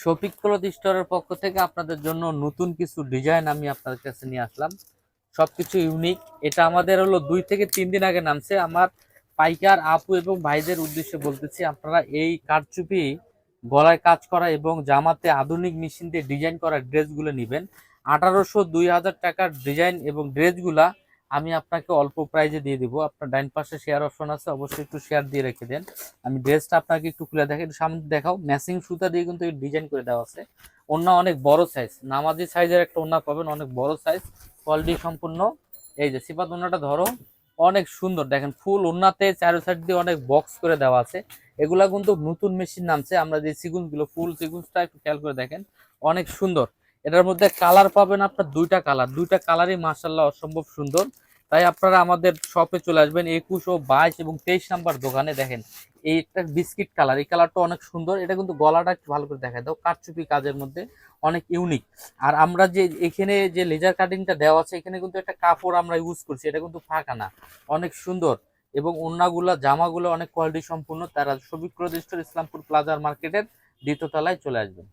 Shafiq cloth স্টোরের পক্ষ থেকে আপনাদের জন্য নতুন কিছু ডিজাইন আমি আপনাদের কাছে নিয়ে আসলাম। সবকিছু ইউনিক। এটা আমাদের হলো 2 থেকে 3 দিন আগে নামছে। আমার পাইকার আপু এবং ভাইদের উদ্দেশ্যে বলতেছি, আপনারা এই কারচুপি গলায় কাজ করা এবং জামাতে আধুনিক মেশিন দিয়ে ডিজাইন করা ড্রেসগুলো নেবেন। 1800-2000 টাকার ডিজাইন এবং ড্রেসগুলা আমি আপনাকে অল্প প্রাইজে দিয়ে দিব। আপনার ডাইন পাশে শেয়ার অপশন আছে, অবশ্যই একটু শেয়ার দিয়ে রেখে দেন। আমি ড্রেসটা আপনাকে একটু খুলে দেখে একটু সামনে দেখাও। ম্যাচিং সুতা দিয়ে কিন্তু ডিজাইন করে দেওয়া আছে। ওড়না অনেক বড় সাইজ, নামাজি সাইজের একটা ওড়না পাবেন, অনেক বড় সাইজ, কোয়ালিটি সম্পূর্ণ। এই যে সিপাত ওড়নাটা ধরো, অনেক সুন্দর। দেখেন ফুল ওড়নাতে চারো সাইড দিয়ে অনেক বক্স করে দেওয়া আছে। এগুলা কিন্তু নতুন মেশিন নামছে। আমরা যে সিকুয়েন্স গুলো, ফুল সিকুয়েন্সটা একটু খেয়াল করে দেখেন, অনেক সুন্দর। এটার মধ্যে কালার পাবেন আপনার দুইটা কালার, দুইটা কালারই মাশাআল্লাহ অসম্ভব সুন্দর। তাই আপনারা আমাদের শপে চলে আসবেন 21 ও 22 এবং 23 নাম্বার দোকানে। দেখেন এই একটা বিস্কিট কালার, এই কালারটা অনেক সুন্দর। এটা কিন্তু গলাটা একটু ভালো করে দেখা দাও, কারচুপি কাজের মধ্যে অনেক ইউনিক। আর আমরা যে এখানে যে লেজার কাটিংটা দেওয়া আছে, এখানে কিন্তু একটা কাপড় আমরা ইউজ করছি, এটা কিন্তু ফাঁকা না, অনেক সুন্দর। এবং ওড়নাগুলা জামাগুলো অনেক কোয়ালিটি সম্পূর্ণ। তারা শফিক ক্লথ স্টোর, ইসলামপুর প্লাজার মার্কেটের দ্বিতীয় তলায় চলে আসবেন।